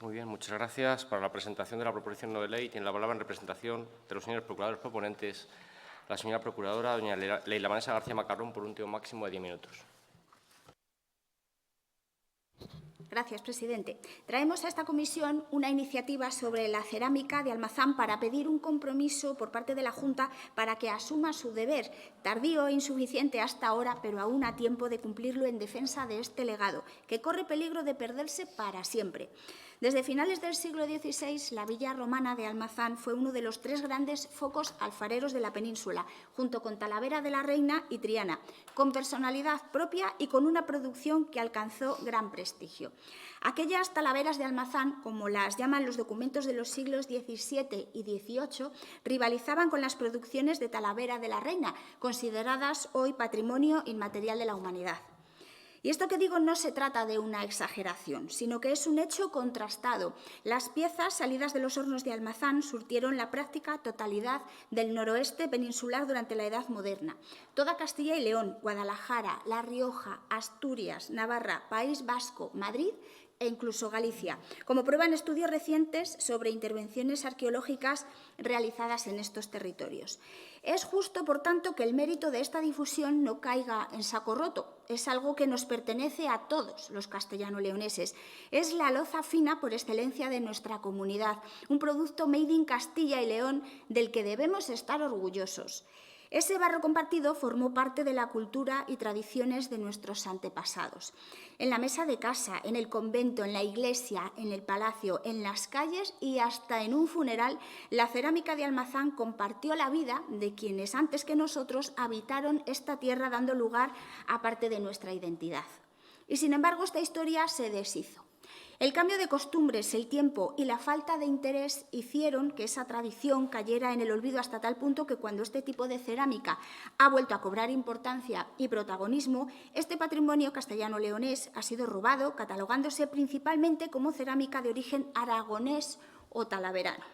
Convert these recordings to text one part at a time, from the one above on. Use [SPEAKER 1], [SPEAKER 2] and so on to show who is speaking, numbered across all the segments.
[SPEAKER 1] Muy bien, muchas gracias. Para la presentación de la proposición no de ley tiene la palabra en representación de los señores procuradores proponentes la señora procuradora, doña Leila Vanessa García Macarrón, por un tiempo máximo de 10 minutos.
[SPEAKER 2] Gracias, presidente. Traemos a esta comisión una iniciativa sobre la cerámica de Almazán para pedir un compromiso por parte de la Junta para que asuma su deber, tardío e insuficiente hasta ahora, pero aún a tiempo de cumplirlo en defensa de este legado, que corre peligro de perderse para siempre. Desde finales del siglo XVI, la villa romana de Almazán fue uno de los 3 grandes focos alfareros de la península, junto con Talavera de la Reina y Triana, con personalidad propia y con una producción que alcanzó gran prestigio. Aquellas talaveras de Almazán, como las llaman los documentos de los siglos XVII y XVIII, rivalizaban con las producciones de Talavera de la Reina, consideradas hoy patrimonio inmaterial de la humanidad. Y esto que digo no se trata de una exageración, sino que es un hecho contrastado. Las piezas salidas de los hornos de Almazán surtieron la práctica totalidad del noroeste peninsular durante la Edad Moderna. Toda Castilla y León, Guadalajara, La Rioja, Asturias, Navarra, País Vasco, Madrid e incluso Galicia, como prueban estudios recientes sobre intervenciones arqueológicas realizadas en estos territorios. Es justo, por tanto, que el mérito de esta difusión no caiga en saco roto. Es algo que nos pertenece a todos los castellano-leoneses. Es la loza fina por excelencia de nuestra comunidad, un producto made in Castilla y León del que debemos estar orgullosos. Ese barro compartido formó parte de la cultura y tradiciones de nuestros antepasados. En la mesa de casa, en el convento, en la iglesia, en el palacio, en las calles y hasta en un funeral, la cerámica de Almazán compartió la vida de quienes antes que nosotros habitaron esta tierra, dando lugar a parte de nuestra identidad. Y sin embargo, esta historia se deshizo. El cambio de costumbres, el tiempo y la falta de interés hicieron que esa tradición cayera en el olvido hasta tal punto que cuando este tipo de cerámica ha vuelto a cobrar importancia y protagonismo, este patrimonio castellano-leonés ha sido robado, catalogándose principalmente como cerámica de origen aragonés o talaverano.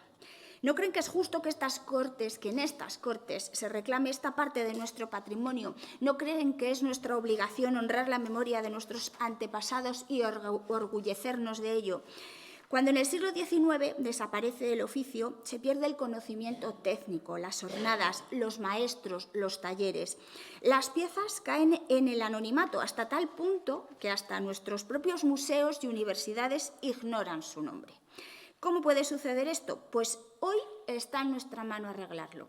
[SPEAKER 2] ¿No creen que es justo que en estas Cortes se reclame esta parte de nuestro patrimonio? ¿No creen que es nuestra obligación honrar la memoria de nuestros antepasados y orgullecernos de ello? Cuando en el siglo XIX desaparece el oficio, se pierde el conocimiento técnico, las hornadas, los maestros, los talleres. Las piezas caen en el anonimato hasta tal punto que hasta nuestros propios museos y universidades ignoran su nombre. ¿Cómo puede suceder esto? Pues hoy está en nuestra mano arreglarlo.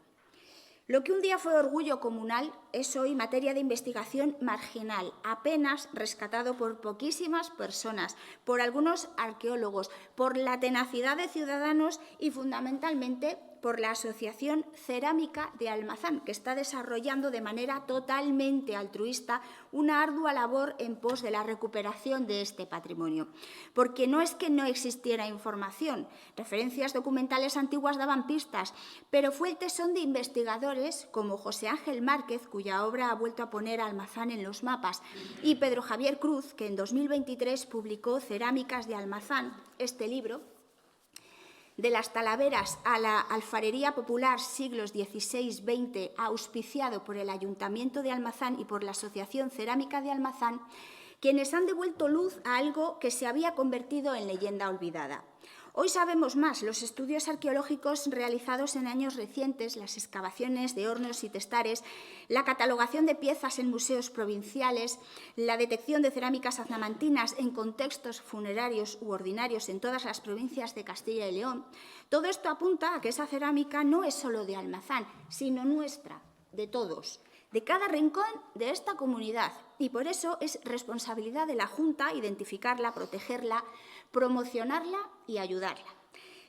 [SPEAKER 2] Lo que un día fue orgullo comunal es hoy materia de investigación marginal, apenas rescatado por poquísimas personas, por algunos arqueólogos, por la tenacidad de ciudadanos y fundamentalmente por la Asociación Cerámica de Almazán, que está desarrollando de manera totalmente altruista una ardua labor en pos de la recuperación de este patrimonio. Porque no es que no existiera información, referencias documentales antiguas daban pistas, pero fue el tesón de investigadores como José Ángel Márquez, cuya obra ha vuelto a poner a Almazán en los mapas, y Pedro Javier Cruz, que en 2023 publicó Cerámicas de Almazán, este libro, de las talaveras a la alfarería popular siglos XVI-XX, auspiciado por el Ayuntamiento de Almazán y por la Asociación Cerámica de Almazán, quienes han devuelto luz a algo que se había convertido en leyenda olvidada. Hoy sabemos más. Los estudios arqueológicos realizados en años recientes, las excavaciones de hornos y testares, la catalogación de piezas en museos provinciales, la detección de cerámicas aznamantinas en contextos funerarios u ordinarios en todas las provincias de Castilla y León, todo esto apunta a que esa cerámica no es solo de Almazán, sino nuestra, de todos, de cada rincón de esta comunidad. Y por eso es responsabilidad de la Junta identificarla, protegerla, promocionarla y ayudarla.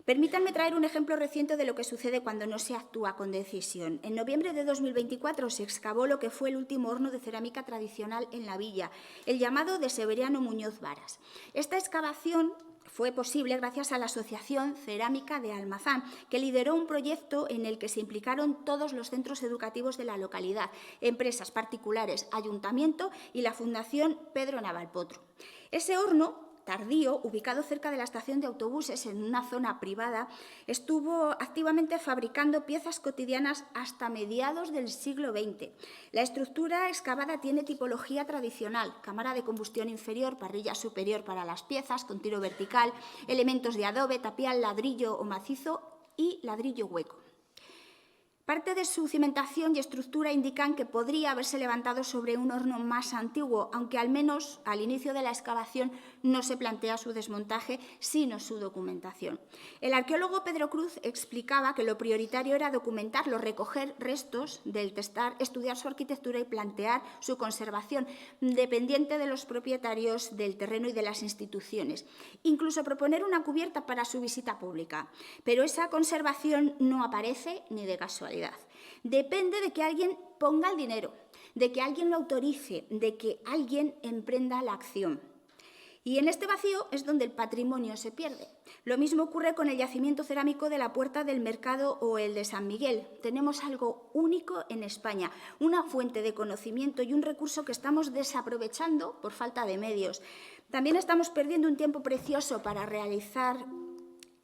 [SPEAKER 2] Permítanme traer un ejemplo reciente de lo que sucede cuando no se actúa con decisión. En noviembre de 2024 se excavó lo que fue el último horno de cerámica tradicional en la villa, el llamado de Severiano Muñoz Varas. Esta excavación fue posible gracias a la Asociación Cerámica de Almazán, que lideró un proyecto en el que se implicaron todos los centros educativos de la localidad, empresas particulares, ayuntamiento y la Fundación Pedro Navalpotro. Ese horno Tardío, ubicado cerca de la estación de autobuses en una zona privada, estuvo activamente fabricando piezas cotidianas hasta mediados del siglo XX. La estructura excavada tiene tipología tradicional: cámara de combustión inferior, parrilla superior para las piezas con tiro vertical, elementos de adobe, tapial, ladrillo o macizo y ladrillo hueco. Parte de su cimentación y estructura indican que podría haberse levantado sobre un horno más antiguo, aunque al menos al inicio de la excavación no se plantea su desmontaje, sino su documentación. El arqueólogo Pedro Cruz explicaba que lo prioritario era documentarlo, recoger restos del testar, estudiar su arquitectura y plantear su conservación, dependiente de los propietarios del terreno y de las instituciones. Incluso proponer una cubierta para su visita pública. Pero esa conservación no aparece ni de casualidad. Depende de que alguien ponga el dinero, de que alguien lo autorice, de que alguien emprenda la acción. Y en este vacío es donde el patrimonio se pierde. Lo mismo ocurre con el yacimiento cerámico de la Puerta del Mercado o el de San Miguel. Tenemos algo único en España, una fuente de conocimiento y un recurso que estamos desaprovechando por falta de medios. También estamos perdiendo un tiempo precioso para realizar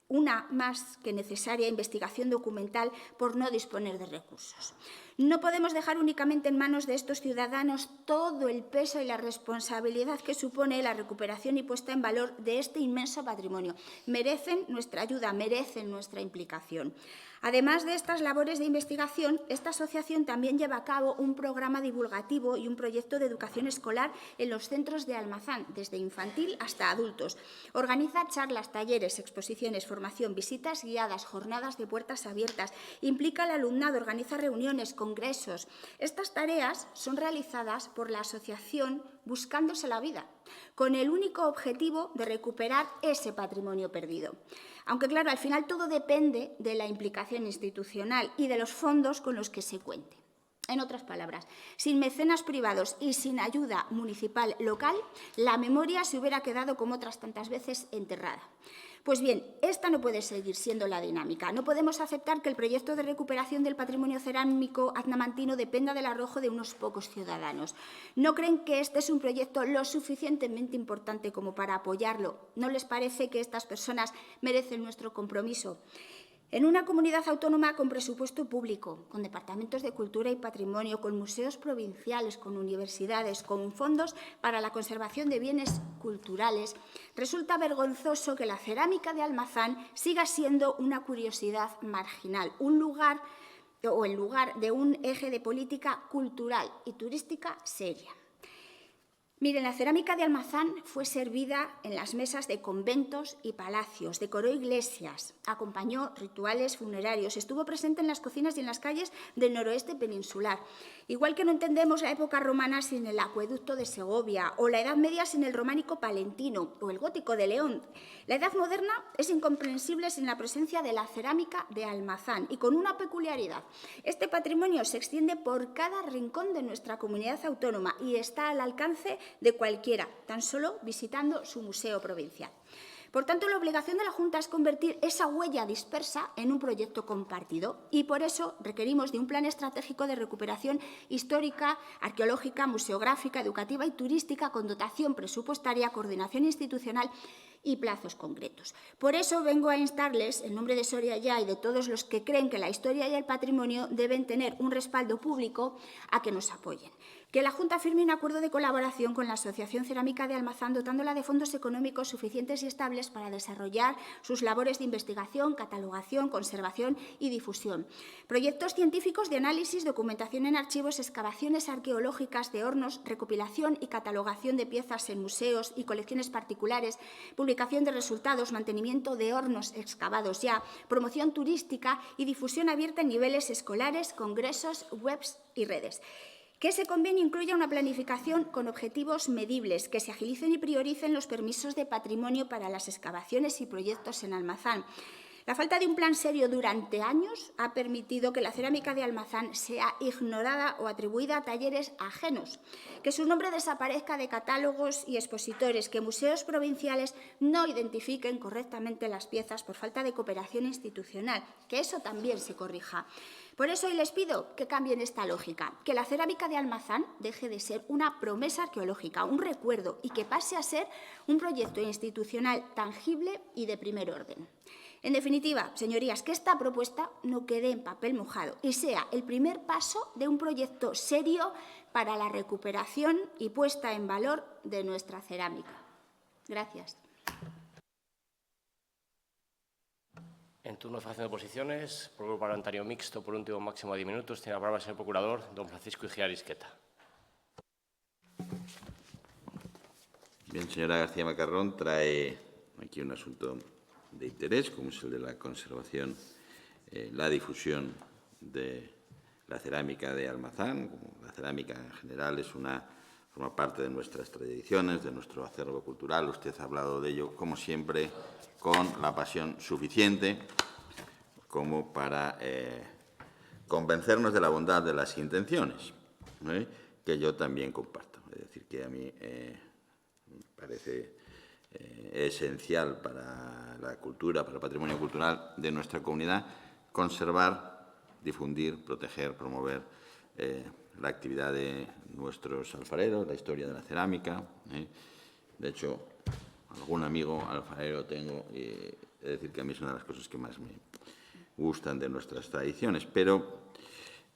[SPEAKER 2] una más que necesaria investigación documental por no disponer de recursos. No podemos dejar únicamente en manos de estos ciudadanos todo el peso y la responsabilidad que supone la recuperación y puesta en valor de este inmenso patrimonio. Merecen nuestra ayuda, merecen nuestra implicación. Además de estas labores de investigación, esta asociación también lleva a cabo un programa divulgativo y un proyecto de educación escolar en los centros de Almazán, desde infantil hasta adultos. Organiza charlas, talleres, exposiciones, formación, visitas guiadas, jornadas de puertas abiertas. Implica al alumnado, organiza reuniones, congresos. Estas tareas son realizadas por la asociación Buscándose la Vida, con el único objetivo de recuperar ese patrimonio perdido. Aunque, claro, al final todo depende de la implicación institucional y de los fondos con los que se cuente. En otras palabras, sin mecenas privados y sin ayuda municipal local, la memoria se hubiera quedado, como otras tantas veces, enterrada. Pues bien, esta no puede seguir siendo la dinámica. No podemos aceptar que el proyecto de recuperación del patrimonio cerámico aznamantino dependa del arrojo de unos pocos ciudadanos. ¿No creen que este es un proyecto lo suficientemente importante como para apoyarlo? ¿No les parece que estas personas merecen nuestro compromiso? En una comunidad autónoma con presupuesto público, con departamentos de cultura y patrimonio, con museos provinciales, con universidades, con fondos para la conservación de bienes culturales, resulta vergonzoso que la cerámica de Almazán siga siendo una curiosidad marginal, un lugar de un eje de política cultural y turística seria. Miren, la cerámica de Almazán fue servida en las mesas de conventos y palacios, decoró iglesias, acompañó rituales funerarios, estuvo presente en las cocinas y en las calles del noroeste peninsular. Igual que no entendemos la época romana sin el acueducto de Segovia, o la Edad Media sin el románico palentino, o el gótico de León. La Edad Moderna es incomprensible sin la presencia de la cerámica de Almazán, y con una peculiaridad. Este patrimonio se extiende por cada rincón de nuestra comunidad autónoma y está al alcance de cualquiera, tan solo visitando su museo provincial. Por tanto, la obligación de la Junta es convertir esa huella dispersa en un proyecto compartido y por eso requerimos de un plan estratégico de recuperación histórica, arqueológica, museográfica, educativa y turística con dotación presupuestaria, coordinación institucional y plazos concretos. Por eso vengo a instarles, en nombre de Soria Ya y de todos los que creen que la historia y el patrimonio deben tener un respaldo público, a que nos apoyen. Que la Junta firme un acuerdo de colaboración con la Asociación Cerámica de Almazán, dotándola de fondos económicos suficientes y estables para desarrollar sus labores de investigación, catalogación, conservación y difusión. Proyectos científicos de análisis, documentación en archivos, excavaciones arqueológicas de hornos, recopilación y catalogación de piezas en museos y colecciones particulares, publicación de resultados, mantenimiento de hornos excavados ya, promoción turística y difusión abierta en niveles escolares, congresos, webs y redes. Que ese convenio incluya una planificación con objetivos medibles, que se agilicen y prioricen los permisos de patrimonio para las excavaciones y proyectos en Almazán. La falta de un plan serio durante años ha permitido que la cerámica de Almazán sea ignorada o atribuida a talleres ajenos, que su nombre desaparezca de catálogos y expositores, que museos provinciales no identifiquen correctamente las piezas por falta de cooperación institucional, que eso también se corrija. Por eso hoy les pido que cambien esta lógica, que la cerámica de Almazán deje de ser una promesa arqueológica, un recuerdo, y que pase a ser un proyecto institucional tangible y de primer orden. En definitiva, señorías, que esta propuesta no quede en papel mojado y sea el primer paso de un proyecto serio para la recuperación y puesta en valor de nuestra cerámica. Gracias.
[SPEAKER 1] En turno de fijación de posiciones, por el Grupo Parlamentario Mixto, por un tiempo máximo de 10 minutos, tiene la palabra el señor Procurador, don Francisco Igea Arisqueta.
[SPEAKER 3] Bien, señora García Macarrón trae aquí un asunto de interés, como es el de la conservación, la difusión de la cerámica de Almazán. La cerámica en general forma parte de nuestras tradiciones, de nuestro acervo cultural. Usted ha hablado de ello, como siempre, con la pasión suficiente como para convencernos de la bondad de las intenciones, que yo también comparto. Es decir, que a mí me parece esencial para la cultura, para el patrimonio cultural de nuestra comunidad, conservar, difundir, proteger, promover la actividad de nuestros alfareros, la historia de la cerámica. De hecho, algún amigo alfarero tengo y he de decir que a mí es una de las cosas que más me gustan de nuestras tradiciones. Pero,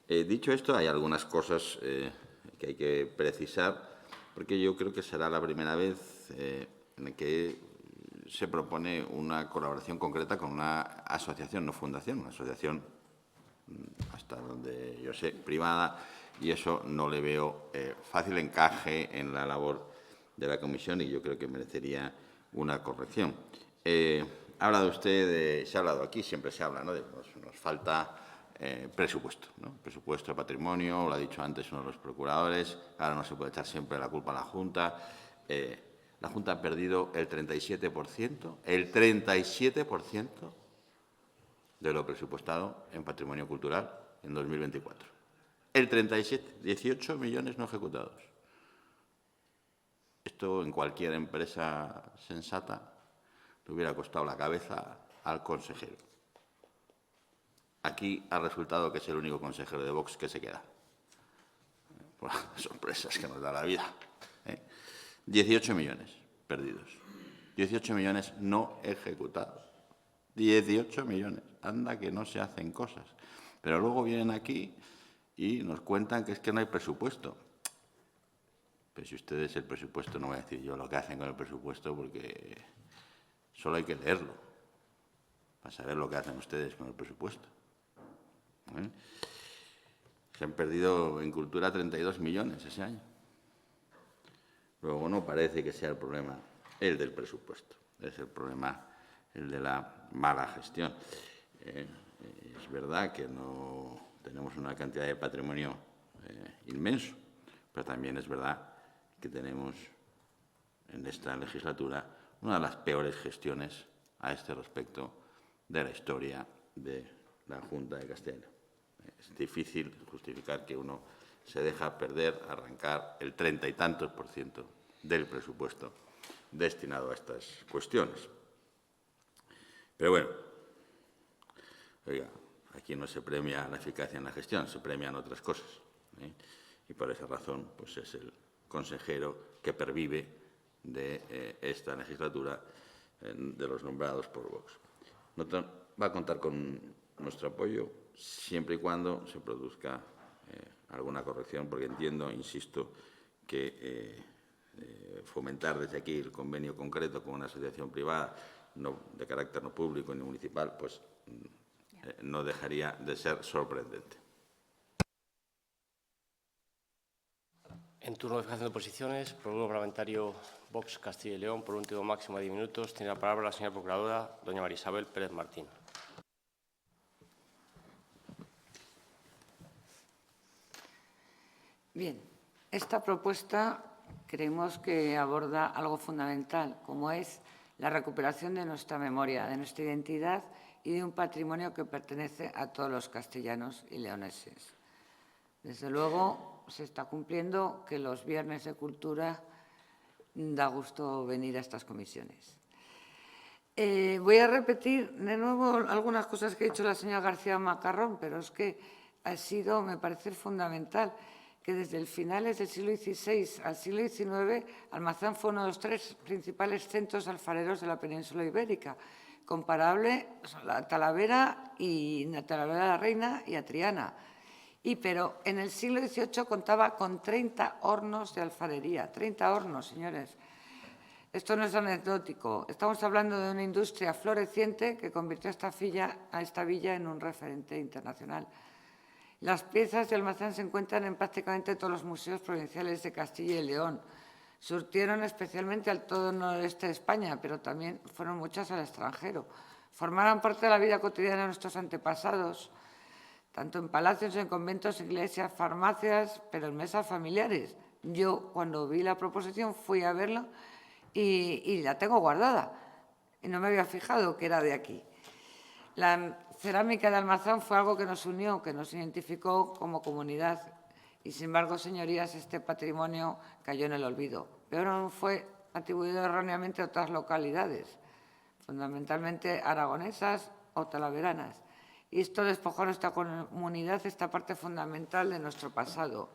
[SPEAKER 3] dicho esto, hay algunas cosas que hay que precisar, porque yo creo que será la primera vez en la que se propone una colaboración concreta con una asociación, no fundación, una asociación, hasta donde yo sé, privada, y eso no le veo fácil encaje en la labor de la comisión y yo creo que merecería una corrección. Ha hablado usted se ha hablado aquí, siempre se habla, ¿no? Nos falta presupuesto, ¿no? Presupuesto de patrimonio, lo ha dicho antes uno de los procuradores, ahora no se puede echar siempre la culpa a la Junta. La Junta ha perdido el 37% de lo presupuestado en patrimonio cultural en 2024. El 37, 18 millones no ejecutados. Esto en cualquier empresa sensata le hubiera costado la cabeza al consejero. Aquí ha resultado que es el único consejero de Vox que se queda. Por las sorpresas que nos da la vida. 18 millones perdidos. 18 millones no ejecutados. 18 millones. Anda que no se hacen cosas. Pero luego vienen aquí y nos cuentan que es que no hay presupuesto. Pero si ustedes el presupuesto, no voy a decir yo lo que hacen con el presupuesto, porque solo hay que leerlo para saber lo que hacen ustedes con el presupuesto. Se han perdido en cultura 32 millones ese año. Luego no parece que sea el problema el del presupuesto, es el problema el de la mala gestión. Es verdad que no tenemos una cantidad de patrimonio inmenso, pero también es verdad que tenemos en esta legislatura una de las peores gestiones a este respecto de la historia de la Junta de Castilla. Es difícil justificar que uno se deja perder, arrancar el 30 y tantos % del presupuesto destinado a estas cuestiones. Pero bueno, oiga, aquí no se premia la eficacia en la gestión, se premian otras cosas. Y por esa razón, pues es el consejero que pervive de esta legislatura de los nombrados por Vox. Va a contar con nuestro apoyo siempre y cuando se produzca alguna corrección, porque entiendo, insisto, que fomentar desde aquí el convenio concreto con una asociación privada de carácter no público ni municipal, pues no dejaría de ser sorprendente.
[SPEAKER 1] En turno de fijación de posiciones, por el Grupo Parlamentario Vox Castilla y León, por un tiempo máximo de 10 minutos, tiene la palabra la señora Procuradora, doña María Isabel Pérez Martín.
[SPEAKER 4] Bien, esta propuesta creemos que aborda algo fundamental, como es la recuperación de nuestra memoria, de nuestra identidad y de un patrimonio que pertenece a todos los castellanos y leoneses. Desde luego, se está cumpliendo que los viernes de cultura da gusto venir a estas comisiones. Voy a repetir de nuevo algunas cosas que ha dicho la señora García Macarrón, pero es que me parece fundamental que desde el finales del siglo XVI al siglo XIX, Almazán fue uno de los 3 principales centros alfareros de la península ibérica, comparable a Talavera de la Reina y a Triana. Pero en el siglo XVIII contaba con 30 hornos de alfarería. 30 hornos, señores. Esto no es anecdótico. Estamos hablando de una industria floreciente que convirtió a esta villa en un referente internacional. Las piezas de Almazán se encuentran en prácticamente todos los museos provinciales de Castilla y León. Surtieron especialmente al todo noroeste de España, pero también fueron muchas al extranjero. Formaron parte de la vida cotidiana de nuestros antepasados, tanto en palacios, en conventos, iglesias, farmacias, pero en mesas familiares. Yo, cuando vi la proposición, fui a verla y la tengo guardada. Y no me había fijado que era de aquí. La cerámica de Almazán fue algo que nos unió, que nos identificó como comunidad. Y, sin embargo, señorías, este patrimonio cayó en el olvido. Pero no fue atribuido erróneamente a otras localidades, fundamentalmente aragonesas o talaveranas. Y esto despojó a nuestra comunidad esta parte fundamental de nuestro pasado.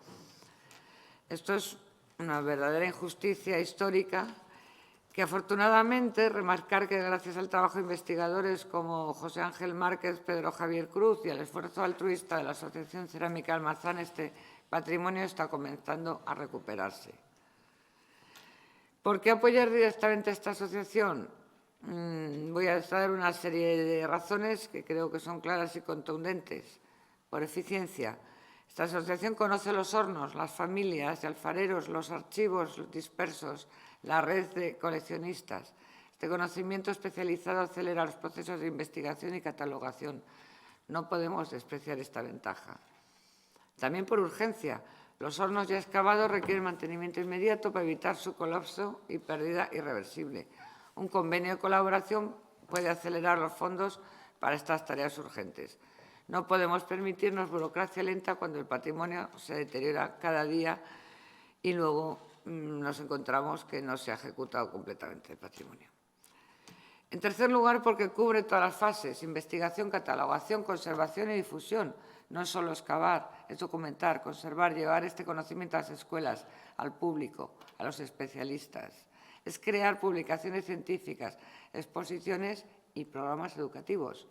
[SPEAKER 4] Esto es una verdadera injusticia histórica que, afortunadamente, remarcar que gracias al trabajo de investigadores como José Ángel Márquez, Pedro Javier Cruz y al esfuerzo altruista de la Asociación Cerámica Almazán, este patrimonio está comenzando a recuperarse. ¿Por qué apoyar directamente a esta asociación? Voy a dar una serie de razones que creo que son claras y contundentes. Por eficiencia. Esta asociación conoce los hornos, las familias de alfareros, los archivos dispersos, la red de coleccionistas. Este conocimiento especializado acelera los procesos de investigación y catalogación. No podemos despreciar esta ventaja. También por urgencia. Los hornos ya excavados requieren mantenimiento inmediato para evitar su colapso y pérdida irreversible. Un convenio de colaboración puede acelerar los fondos para estas tareas urgentes. No podemos permitirnos burocracia lenta cuando el patrimonio se deteriora cada día y luego nos encontramos que no se ha ejecutado completamente el patrimonio. En tercer lugar, porque cubre todas las fases: investigación, catalogación, conservación y difusión. No es solo excavar, es documentar, conservar, llevar este conocimiento a las escuelas, al público, a los especialistas. Es crear publicaciones científicas, exposiciones y programas educativos.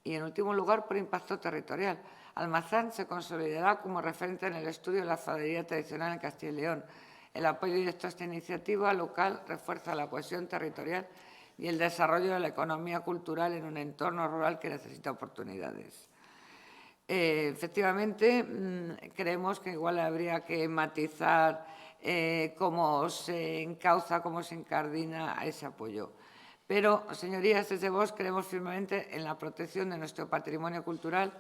[SPEAKER 4] Y, en último lugar, por impacto territorial. Almazán se consolidará como referente en el estudio de la alfarería tradicional en Castilla y León. El apoyo directo a esta iniciativa local refuerza la cohesión territorial y el desarrollo de la economía cultural en un entorno rural que necesita oportunidades. Efectivamente, creemos que igual habría que matizar cómo se encauza, cómo se incardina a ese apoyo. Pero, señorías, desde Vox creemos firmemente en la protección de nuestro patrimonio cultural,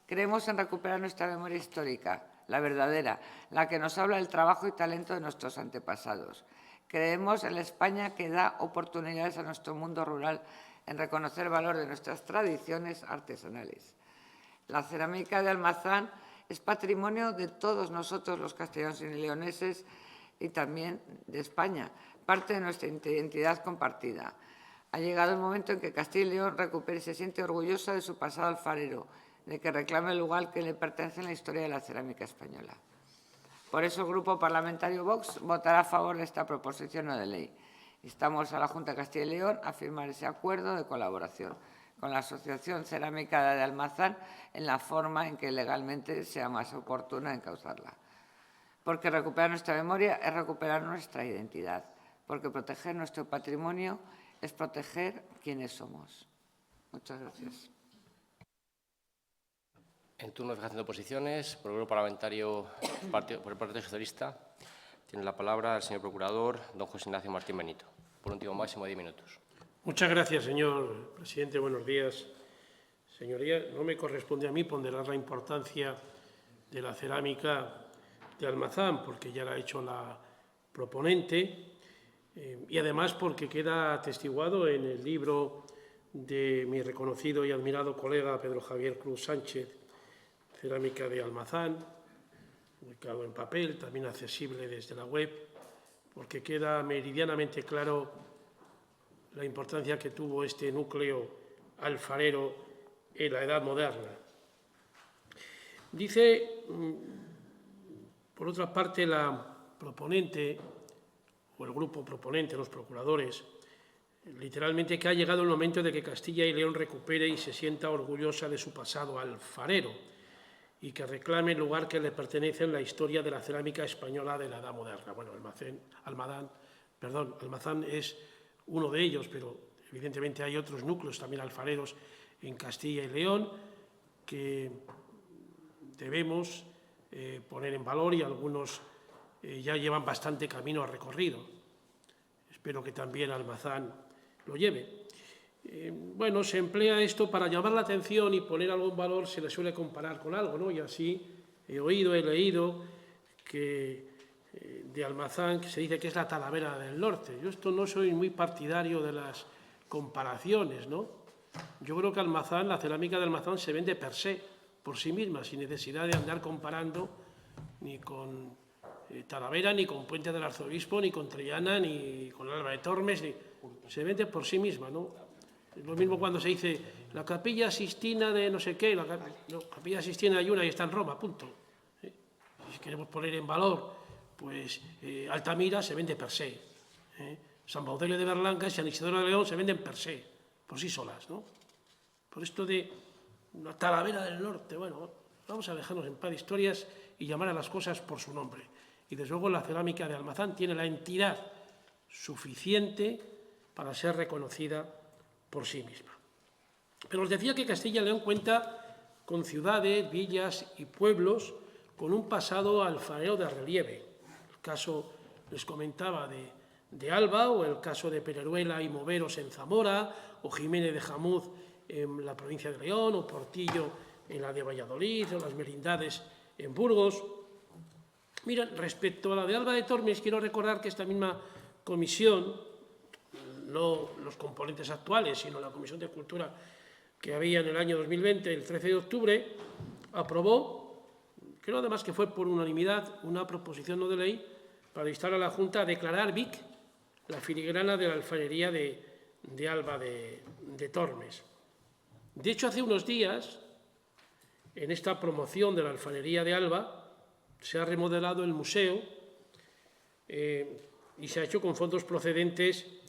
[SPEAKER 4] creemos en recuperar nuestra memoria histórica, la verdadera, la que nos habla del trabajo y talento de nuestros antepasados. Creemos en la España que da oportunidades a nuestro mundo rural, en reconocer el valor de nuestras tradiciones artesanales. La cerámica de Almazán es patrimonio de todos nosotros, los castellanos y leoneses, y también de España, parte de nuestra identidad compartida. Ha llegado el momento en que Castilla y León recupere y se siente orgullosa de su pasado alfarero, de que reclame el lugar que le pertenece en la historia de la cerámica española. Por eso el Grupo Parlamentario Vox votará a favor de esta proposición no de ley. Instamos a la Junta de Castilla y León a firmar ese acuerdo de colaboración con la Asociación Cerámica de Almazán en la forma en que legalmente sea más oportuna encauzarla. Porque recuperar nuestra memoria es recuperar nuestra identidad, porque proteger nuestro patrimonio es proteger quienes somos. Muchas gracias.
[SPEAKER 1] En turno de fijación de posiciones, por el Grupo Parlamentario por el Partido Socialista, tiene la palabra el señor Procurador, don José Ignacio Martín Benito, por un tiempo máximo de 10 minutos.
[SPEAKER 5] Muchas gracias, señor presidente. Buenos días. Señoría, no me corresponde a mí ponderar la importancia de la cerámica de Almazán, porque ya la ha hecho la proponente, y además porque queda atestiguado en el libro de mi reconocido y admirado colega Pedro Javier Cruz Sánchez, cerámica de Almazán, ubicado en papel, también accesible desde la web, porque queda meridianamente claro la importancia que tuvo este núcleo alfarero en la Edad Moderna. Dice, por otra parte, la proponente, o el grupo proponente, los procuradores, literalmente que ha llegado el momento de que Castilla y León recupere y se sienta orgullosa de su pasado alfarero y que reclame el lugar que le pertenece en la historia de la cerámica española de la Edad Moderna. Bueno, Almazán es uno de ellos, pero evidentemente hay otros núcleos también alfareros en Castilla y León que debemos poner en valor, y algunos ya llevan bastante camino recorrido. Espero que también Almazán lo lleve. Bueno, se emplea esto para llamar la atención y poner algo en valor, se le suele comparar con algo, ¿no? Y así he leído que de Almazán que se dice que es la Talavera del Norte. Yo esto no soy muy partidario de las comparaciones, ¿no? Yo creo que Almazán, la cerámica de Almazán se vende per se, por sí misma, sin necesidad de andar comparando ni con Talavera, ni con Puente del Arzobispo, ni con Triana, ni con Alba de Tormes, se vende por sí misma, ¿no? Es lo mismo cuando se dice la Capilla Sixtina de no sé qué, Capilla Sixtina hay una y está en Roma, punto. Si queremos poner en valor, pues Altamira se vende per se. San Baudelio de Berlanga y San Isidoro de León se venden per se, por sí solas, ¿no? Por esto de la Talavera del Norte, bueno, vamos a dejarnos en paz de historias y llamar a las cosas por su nombre. Y desde luego la cerámica de Almazán tiene la entidad suficiente para ser reconocida por sí misma. Pero os decía que Castilla y León cuenta con ciudades, villas y pueblos con un pasado alfarero de relieve. El caso, les comentaba, de Alba, o el caso de Pereruela y Moveros en Zamora, o Jiménez de Jamuz en la provincia de León, o Portillo en la de Valladolid, o las Merindades en Burgos. Miren, respecto a la de Alba de Tormes, quiero recordar que esta misma comisión, no los componentes actuales, sino la Comisión de Cultura que había en el año 2020, el 13 de octubre, aprobó, creo además que fue por unanimidad, una proposición no de ley para instar a la Junta a declarar Vic la filigrana de la alfarería de Alba de Tormes. De hecho, hace unos días, en esta promoción de la alfarería de Alba, se ha remodelado el museo y se ha hecho con fondos procedentes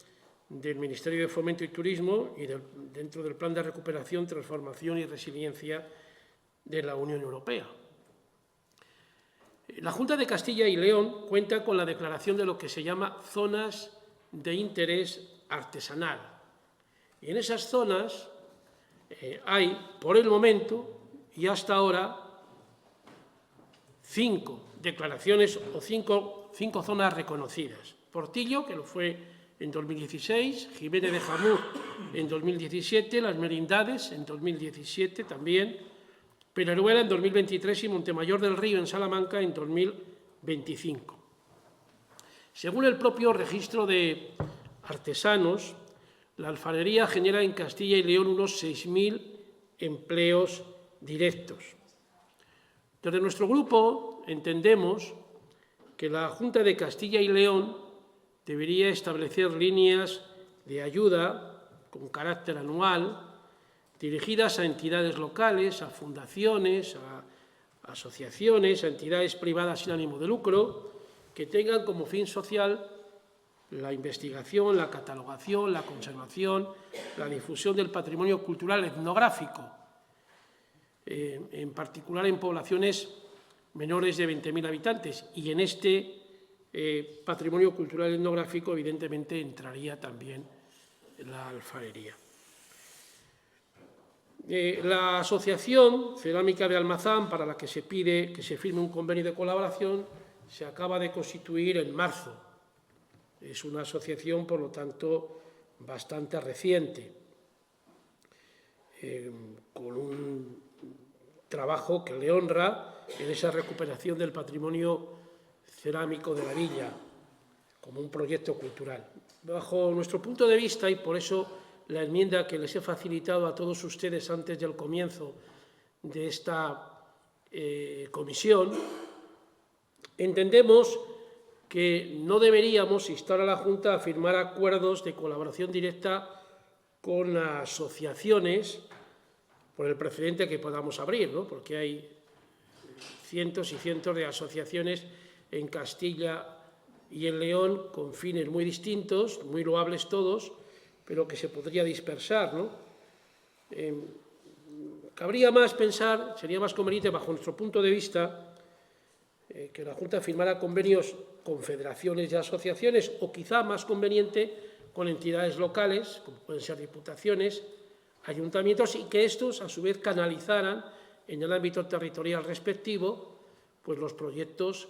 [SPEAKER 5] del Ministerio de Fomento y Turismo y dentro del Plan de Recuperación, Transformación y Resiliencia de la Unión Europea. La Junta de Castilla y León cuenta con la declaración de lo que se llama zonas de interés artesanal. Y en esas zonas hay, por el momento y hasta ahora, 5 declaraciones o 5 zonas reconocidas. Portillo, que lo fue en 2016, Jiménez de Jamuz en 2017, Las Merindades en 2017 también, Pereruela en 2023 y Montemayor del Río en Salamanca en 2025. Según el propio registro de artesanos, la alfarería genera en Castilla y León unos 6.000 empleos directos. Desde nuestro grupo entendemos que la Junta de Castilla y León debería establecer líneas de ayuda con carácter anual dirigidas a entidades locales, a fundaciones, a asociaciones, a entidades privadas sin ánimo de lucro, que tengan como fin social la investigación, la catalogación, la conservación, la difusión del patrimonio cultural etnográfico, en particular en poblaciones menores de 20.000 habitantes. Y en este patrimonio cultural etnográfico, evidentemente, entraría también la alfarería. La Asociación Cerámica de Almazán, para la que se pide que se firme un convenio de colaboración, se acaba de constituir en marzo. Es una asociación, por lo tanto, bastante reciente, con un trabajo que le honra en esa recuperación del patrimonio cerámico de la villa, como un proyecto cultural. Bajo nuestro punto de vista, y por eso la enmienda que les he facilitado a todos ustedes antes del comienzo de esta comisión, entendemos que no deberíamos instar a la Junta a firmar acuerdos de colaboración directa con asociaciones por el precedente que podamos abrir, ¿no? Porque hay cientos y cientos de asociaciones en Castilla y en León con fines muy distintos, muy loables todos, pero que se podría dispersar, ¿no? Cabría más pensar, sería más conveniente, bajo nuestro punto de vista, que la Junta firmara convenios con federaciones y asociaciones, o quizá más conveniente con entidades locales, como pueden ser diputaciones, ayuntamientos, y que estos, a su vez, canalizaran en el ámbito territorial respectivo pues, los proyectos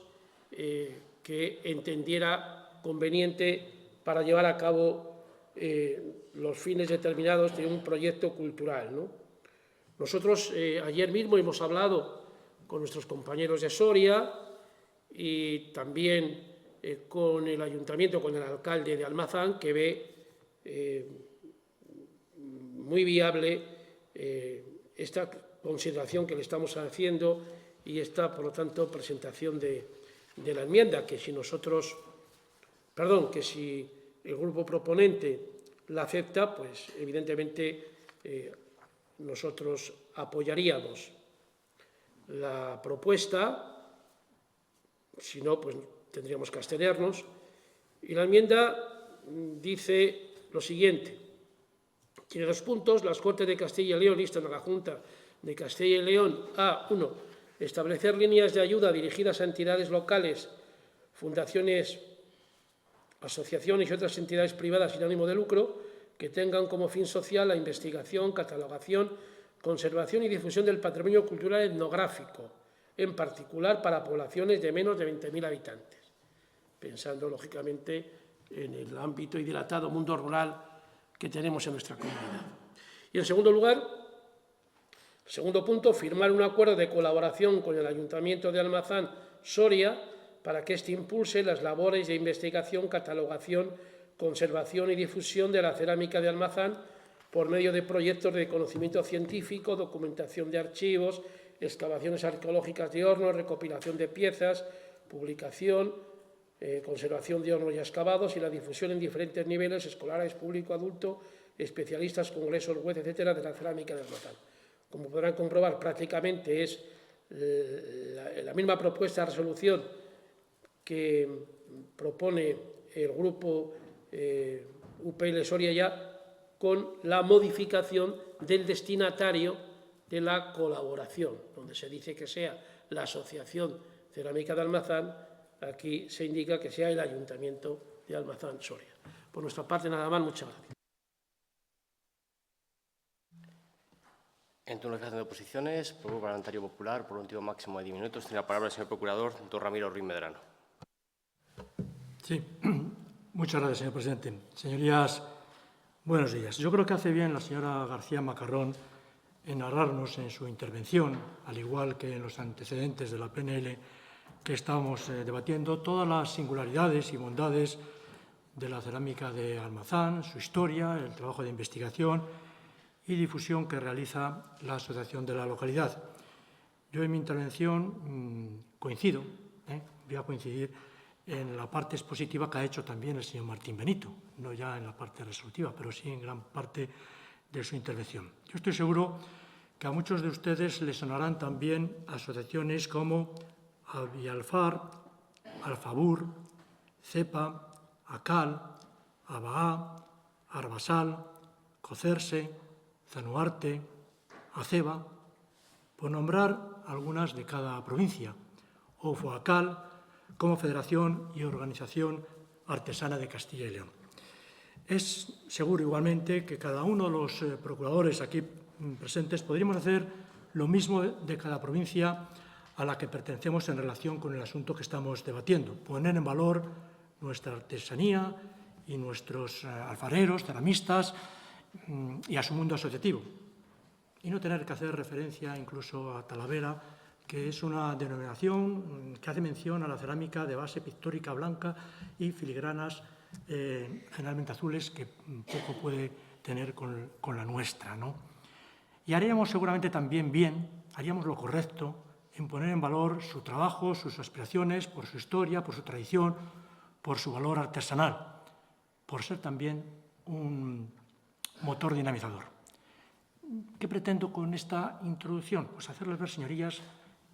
[SPEAKER 5] que entendiera conveniente para llevar a cabo los fines determinados de un proyecto cultural, ¿no? Nosotros ayer mismo hemos hablado con nuestros compañeros de Soria y también con el ayuntamiento, con el alcalde de Almazán, que ve muy viable esta consideración que le estamos haciendo y esta, por lo tanto, presentación de la enmienda, que si el grupo proponente la acepta, pues evidentemente nosotros apoyaríamos la propuesta, si no, pues tendríamos que abstenernos. Y la enmienda dice lo siguiente: tiene 2 puntos. Las Cortes de Castilla y León instan a la Junta de Castilla y León a 1. Establecer líneas de ayuda dirigidas a entidades locales, fundaciones, asociaciones y otras entidades privadas sin ánimo de lucro que tengan como fin social la investigación, catalogación, conservación y difusión del patrimonio cultural etnográfico, en particular para poblaciones de menos de 20.000 habitantes, pensando, lógicamente, en el ámbito y dilatado mundo rural que tenemos en nuestra comunidad. Y, en segundo lugar, segundo punto, firmar un acuerdo de colaboración con el Ayuntamiento de Almazán, Soria, para que éste impulse las labores de investigación, catalogación, conservación y difusión de la cerámica de Almazán por medio de proyectos de conocimiento científico, documentación de archivos, excavaciones arqueológicas de hornos, recopilación de piezas, publicación, conservación de hornos ya excavados y la difusión en diferentes niveles, escolares, público, adulto, especialistas, congresos, web, etcétera, de la cerámica de Almazán. Como podrán comprobar, prácticamente es la misma propuesta de resolución que propone el grupo UPL Soria ya, con la modificación del destinatario de la colaboración, donde se dice que sea la Asociación Cerámica de Almazán, aquí se indica que sea el Ayuntamiento de Almazán, Soria. Por nuestra parte, nada más, muchas gracias.
[SPEAKER 1] En turno de fijación de oposiciones, por el Grupo Parlamentario Popular, por un tiempo máximo de 10 minutos, tiene la palabra el señor Procurador, don Ramiro Ruiz Medrano.
[SPEAKER 6] Sí, muchas gracias, señor presidente. Señorías, buenos días. Yo creo que hace bien la señora García Macarrón en narrarnos en su intervención, al igual que en los antecedentes de la PNL que estamos debatiendo, todas las singularidades y bondades de la cerámica de Almazán, su historia, el trabajo de investigación y difusión que realiza la asociación de la localidad. Yo en mi intervención coincido, voy a coincidir en la parte expositiva que ha hecho también el señor Martín Benito, no ya en la parte resolutiva, pero sí en gran parte de su intervención. Yo estoy seguro que a muchos de ustedes les sonarán también asociaciones como Albialfar, Alfabur, Cepa, Acal, Abaá, Arbasal, Cocerse, Zanuarte, Aceba, por nombrar algunas de cada provincia, o Foacal, como Federación y Organización Artesana de Castilla y León. Es seguro igualmente que cada uno de los procuradores aquí presentes podríamos hacer lo mismo de cada provincia a la que pertenecemos en relación con el asunto que estamos debatiendo, poner en valor nuestra artesanía y nuestros alfareros, ceramistas y a su mundo asociativo, y no tener que hacer referencia incluso a Talavera, que es una denominación que hace mención a la cerámica de base pictórica blanca y filigranas generalmente azules, que poco puede tener con la nuestra, ¿no? Y haríamos seguramente también bien, haríamos lo correcto en poner en valor su trabajo, sus aspiraciones, por su historia, por su tradición, por su valor artesanal, por ser también un motor dinamizador. ¿Qué pretendo con esta introducción? Pues hacerles ver, señorías,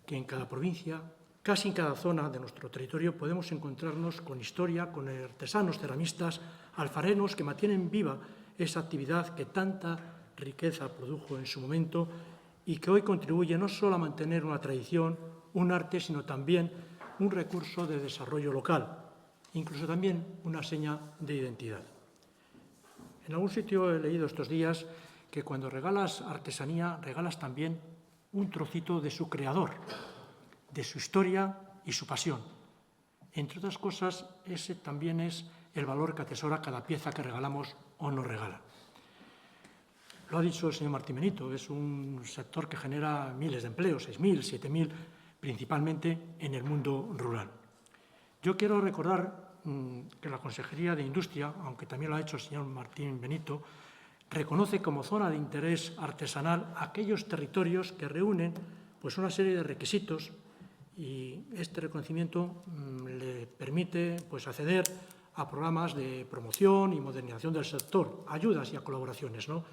[SPEAKER 6] que en cada provincia, casi en cada zona de nuestro territorio, podemos encontrarnos con historia, con artesanos, ceramistas, alfareros que mantienen viva esa actividad que tanta riqueza produjo en su momento y que hoy contribuye no solo a mantener una tradición, un arte, sino también un recurso de desarrollo local, incluso también una seña de identidad. En algún sitio he leído estos días que cuando regalas artesanía, regalas también un trocito de su creador, de su historia y su pasión. Entre otras cosas, ese también es el valor que atesora cada pieza que regalamos o nos regala. Lo ha dicho el señor Martín Benito, es un sector que genera miles de empleos, 6.000, 7.000, principalmente en el mundo rural. Yo quiero recordar que la Consejería de Industria, aunque también lo ha hecho el señor Martín Benito, reconoce como zona de interés artesanal aquellos territorios que reúnen pues, una serie de requisitos y este reconocimiento le permite pues, acceder a programas de promoción y modernización del sector, ayudas y a colaboraciones, ¿no?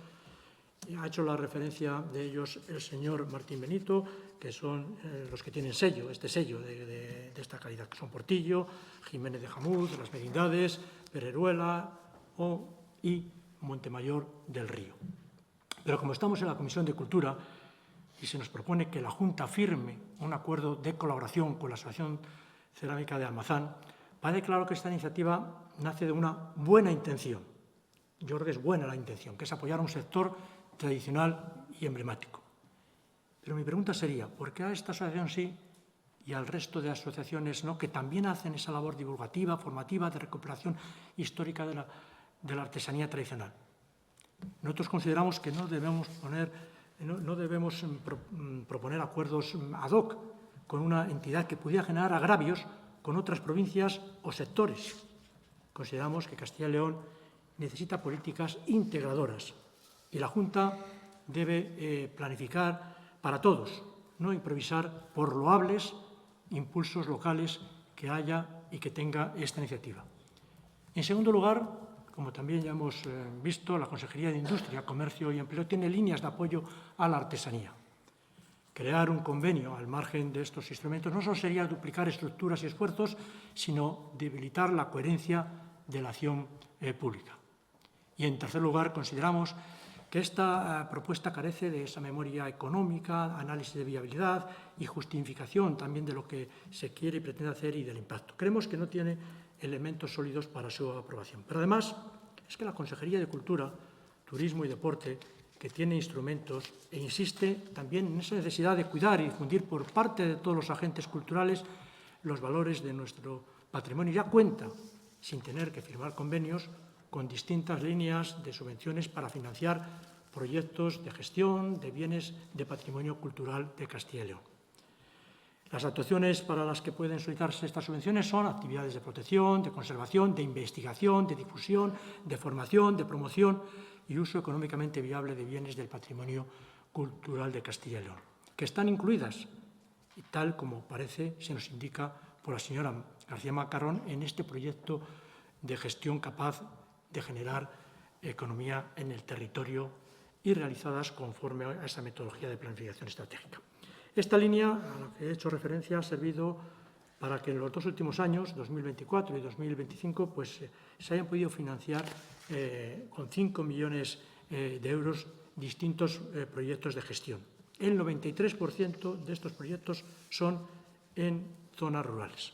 [SPEAKER 6] Ha hecho la referencia de ellos el señor Martín Benito, que son los que tienen este sello de esta calidad, que son Portillo, Jiménez de Jamuz, Las Merindades, Pereruela y Montemayor del Río. Pero como estamos en la Comisión de Cultura y se nos propone que la Junta firme un acuerdo de colaboración con la Asociación Cerámica de Almazán, parece claro que esta iniciativa nace de una buena intención. Yo creo que es buena la intención, que es apoyar a un sector tradicional y emblemático. Pero mi pregunta sería, ¿por qué a esta asociación sí y al resto de asociaciones no, que también hacen esa labor divulgativa, formativa, de recuperación histórica de la artesanía tradicional? Nosotros consideramos que no debemos proponer acuerdos ad hoc con una entidad que pudiera generar agravios con otras provincias o sectores. Consideramos que Castilla y León necesita políticas integradoras y la Junta debe planificar para todos, no improvisar por loables impulsos locales que haya y que tenga esta iniciativa. En segundo lugar, como también ya hemos visto, la Consejería de Industria, Comercio y Empleo tiene líneas de apoyo a la artesanía. Crear un convenio al margen de estos instrumentos no solo sería duplicar estructuras y esfuerzos, sino debilitar la coherencia de la acción pública. Y, en tercer lugar, consideramos que esta propuesta carece de esa memoria económica, análisis de viabilidad y justificación también de lo que se quiere y pretende hacer y del impacto. Creemos que no tiene elementos sólidos para su aprobación. Pero además es que la Consejería de Cultura, Turismo y Deporte, que tiene instrumentos e insiste también en esa necesidad de cuidar y difundir por parte de todos los agentes culturales los valores de nuestro patrimonio, ya cuenta, sin tener que firmar convenios, con distintas líneas de subvenciones para financiar proyectos de gestión de bienes de patrimonio cultural de Castilla y León. Las actuaciones para las que pueden solicitarse estas subvenciones son actividades de protección, de conservación, de investigación, de difusión, de formación, de promoción y uso económicamente viable de bienes del patrimonio cultural de Castilla y León, que están incluidas, tal como parece, se nos indica por la señora García Macarrón, en este proyecto de gestión capaz de generar economía en el territorio y realizadas conforme a esa metodología de planificación estratégica. Esta línea, a la que he hecho referencia, ha servido para que en los dos últimos años, 2024 y 2025, pues, se hayan podido financiar con 5 millones de euros distintos proyectos de gestión. El 93% de estos proyectos son en zonas rurales.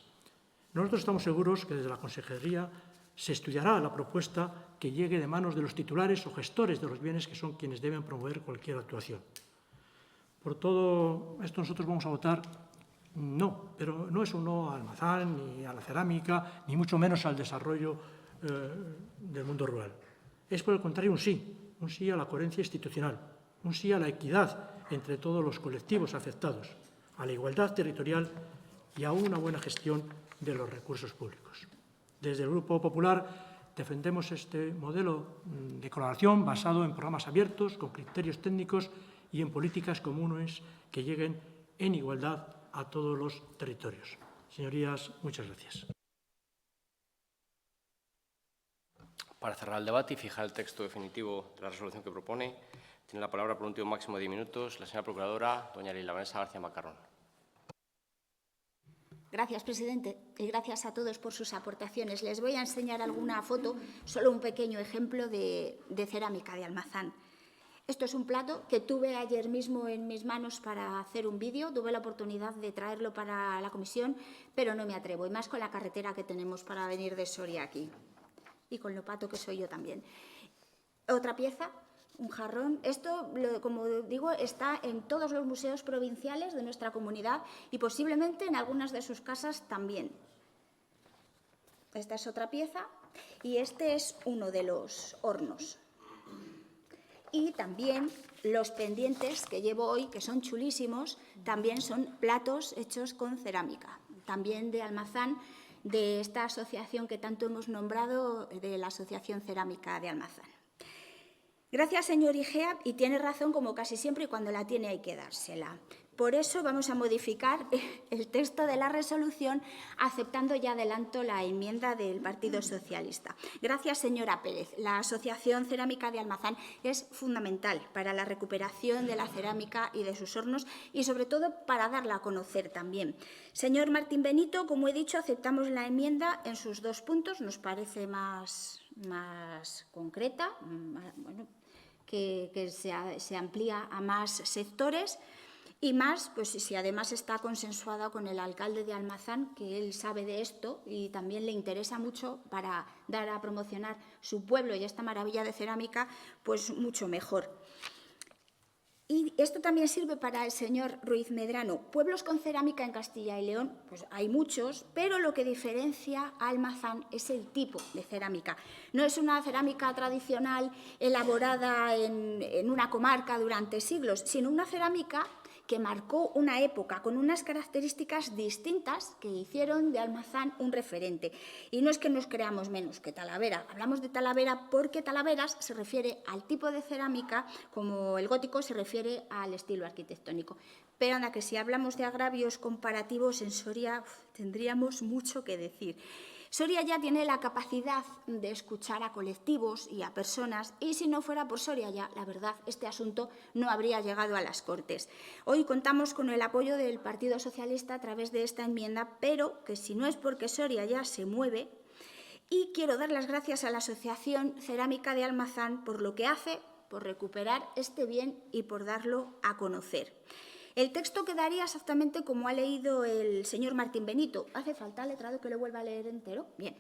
[SPEAKER 6] Nosotros estamos seguros que desde la Consejería se estudiará la propuesta que llegue de manos de los titulares o gestores de los bienes, que son quienes deben promover cualquier actuación. Por todo esto nosotros vamos a votar no, pero no es un no al Almazán, ni a la cerámica, ni mucho menos al desarrollo del mundo rural. Es, por el contrario, un sí a la coherencia institucional, un sí a la equidad entre todos los colectivos afectados, a la igualdad territorial y a una buena gestión de los recursos públicos. Desde el Grupo Popular defendemos este modelo de colaboración basado en programas abiertos, con criterios técnicos y en políticas comunes que lleguen en igualdad a todos los territorios. Señorías, muchas gracias.
[SPEAKER 1] Para cerrar el debate y fijar el texto definitivo de la resolución que propone, tiene la palabra por un tiempo máximo de 10 minutos la señora Procuradora, doña Leila Vanessa García Macarrón.
[SPEAKER 2] Gracias, presidente, y gracias a todos por sus aportaciones. Les voy a enseñar alguna foto, solo un pequeño ejemplo de cerámica de Almazán. Esto es un plato que tuve ayer mismo en mis manos para hacer un vídeo. Tuve la oportunidad de traerlo para la comisión, pero no me atrevo, y más con la carretera que tenemos para venir de Soria aquí. Y con lo pato que soy yo también. Otra pieza, un jarrón. Esto, como digo, está en todos los museos provinciales de nuestra comunidad y posiblemente en algunas de sus casas también. Esta es otra pieza y este es uno de los hornos. Y también los pendientes que llevo hoy, que son chulísimos, también son platos hechos con cerámica, también de Almazán, de esta asociación que tanto hemos nombrado, de la Asociación Cerámica de Almazán. Gracias, señor Igea, y tiene razón, como casi siempre, y cuando la tiene hay que dársela. Por eso vamos a modificar el texto de la resolución, aceptando ya adelanto la enmienda del Partido Socialista. Gracias, señora Pérez. La Asociación Cerámica de Almazán es fundamental para la recuperación de la cerámica y de sus hornos y, sobre todo, para darla a conocer también. Señor Martín Benito, como he dicho, aceptamos la enmienda en sus 2 puntos. Nos parece más concreta, bueno, que se amplía a más sectores. Y más, pues si además está consensuada con el alcalde de Almazán, que él sabe de esto y también le interesa mucho para dar a promocionar su pueblo y esta maravilla de cerámica, pues mucho mejor. Y esto también sirve para el señor Ruiz Medrano. Pueblos con cerámica en Castilla y León, pues hay muchos, pero lo que diferencia a Almazán es el tipo de cerámica. No es una cerámica tradicional elaborada en una comarca durante siglos, sino una cerámica que marcó una época con unas características distintas que hicieron de Almazán un referente. Y no es que nos creamos menos que Talavera. Hablamos de Talavera porque Talaveras se refiere al tipo de cerámica, como el gótico se refiere al estilo arquitectónico. Pero anda, que si hablamos de agravios comparativos en Soria, tendríamos mucho que decir. Soria ya tiene la capacidad de escuchar a colectivos y a personas, y si no fuera por Soria ya, la verdad, este asunto no habría llegado a las Cortes. Hoy contamos con el apoyo del Partido Socialista a través de esta enmienda, pero que si no es porque Soria ya se mueve, y quiero dar las gracias a la Asociación Cerámica de Almazán por lo que hace, por recuperar este bien y por darlo a conocer. El texto quedaría exactamente como ha leído el señor Martín Benito. ¿Hace falta, letrado, que lo vuelva a leer entero? Bien.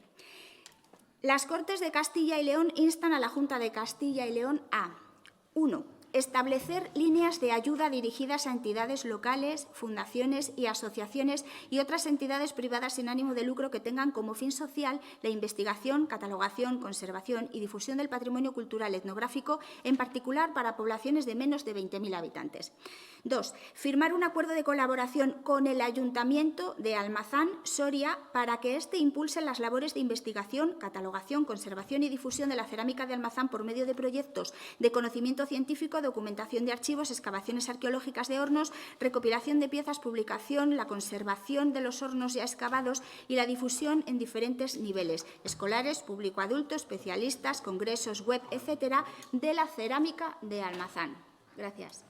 [SPEAKER 2] Las Cortes de Castilla y León instan a la Junta de Castilla y León a 1. Establecer líneas de ayuda dirigidas a entidades locales, fundaciones y asociaciones y otras entidades privadas sin ánimo de lucro que tengan como fin social la investigación, catalogación, conservación y difusión del patrimonio cultural etnográfico, en particular para poblaciones de menos de 20.000 habitantes. 2. Firmar un acuerdo de colaboración con el Ayuntamiento de Almazán, Soria, para que éste impulse las labores de investigación, catalogación, conservación y difusión de la cerámica de Almazán por medio de proyectos de conocimiento científico, documentación de archivos, excavaciones arqueológicas de hornos, recopilación de piezas, publicación, la conservación de los hornos ya excavados y la difusión en diferentes niveles, escolares, público adulto, especialistas, congresos, web, etcétera, de la cerámica de Almazán. Gracias.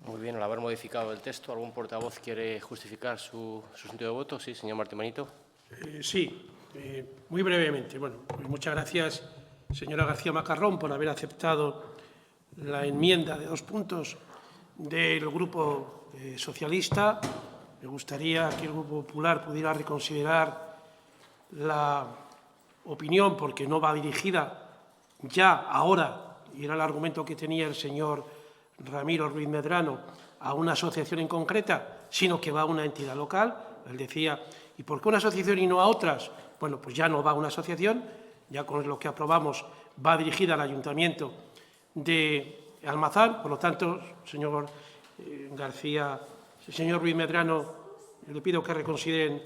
[SPEAKER 1] Muy bien, al haber modificado el texto, ¿algún portavoz quiere justificar su sentido de voto? Sí, señor Martín Benito.
[SPEAKER 5] Sí, muy brevemente. Bueno, pues muchas gracias, señora García Macarrón, por haber aceptado la enmienda de 2 puntos del Grupo Socialista. Me gustaría que el Grupo Popular pudiera reconsiderar la opinión, porque no va dirigida ya, ahora, y era el argumento que tenía el señor Ramiro Ruiz Medrano, a una asociación en concreta, sino que va a una entidad local. Él decía, ¿y por qué una asociación y no a otras? Bueno, pues ya no va a una asociación, ya con lo que aprobamos va dirigida al Ayuntamiento de Almazán. Por lo tanto, señor García, señor Ruiz Medrano, le pido que reconsideren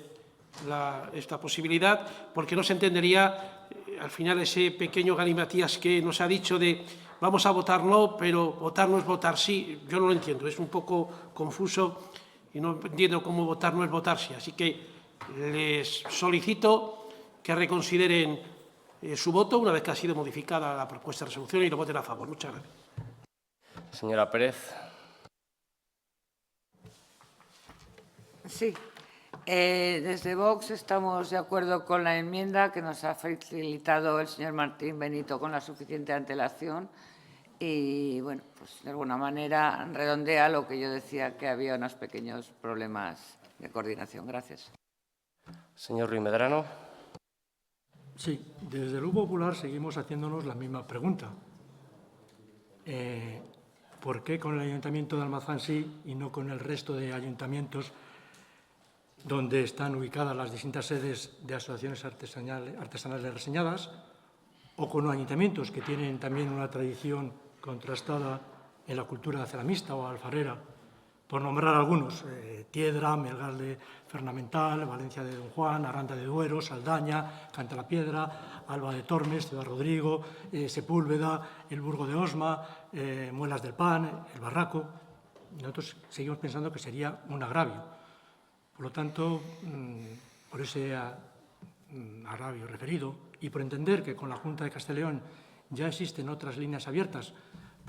[SPEAKER 5] esta posibilidad, porque no se entendería al final ese pequeño galimatías que nos ha dicho de vamos a votar no, pero votar no es votar sí. Yo no lo entiendo, es un poco confuso y no entiendo cómo votar no es votar sí. Así que les solicito que reconsideren su voto una vez que ha sido modificada la propuesta de resolución y lo voten a favor. Muchas gracias.
[SPEAKER 1] Señora Pérez.
[SPEAKER 4] Sí. Desde Vox estamos de acuerdo con la enmienda que nos ha facilitado el señor Martín Benito con la suficiente antelación y, bueno, pues de alguna manera redondea lo que yo decía, que había unos pequeños problemas de coordinación. Gracias.
[SPEAKER 1] Señor Ruiz Medrano.
[SPEAKER 6] Sí, desde el Grupo Popular seguimos haciéndonos la misma pregunta. ¿Por qué con el Ayuntamiento de Almazán sí y no con el resto de ayuntamientos donde están ubicadas las distintas sedes de asociaciones artesanales reseñadas, o con ayuntamientos que tienen también una tradición contrastada en la cultura ceramista o alfarera, por nombrar algunos: Tiedra, Melgar de Fernamental, Valencia de Don Juan, Arranda de Duero, Saldaña, Cantalapiedra, Alba de Tormes, Ciudad Rodrigo, Sepúlveda, el Burgo de Osma, Muelas del Pan, el Barraco. Nosotros seguimos pensando que sería un agravio. Por lo tanto, por ese agravio referido y por entender que con la Junta de Castilla y León ya existen otras líneas abiertas,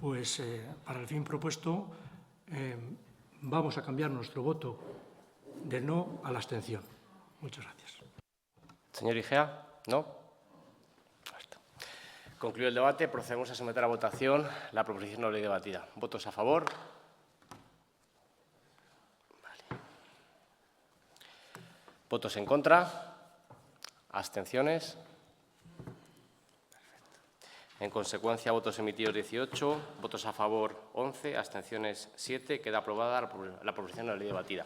[SPEAKER 6] pues para el fin propuesto vamos a cambiar nuestro voto del no a la abstención. Muchas gracias.
[SPEAKER 1] Señor Igea, ¿no? Concluido el debate, procedemos a someter a votación la proposición no de ley debatida. ¿Votos a favor? ¿Votos en contra? ¿Abstenciones? Perfecto. En consecuencia, votos emitidos 18, votos a favor 11, abstenciones 7. Queda aprobada la proposición de la ley debatida.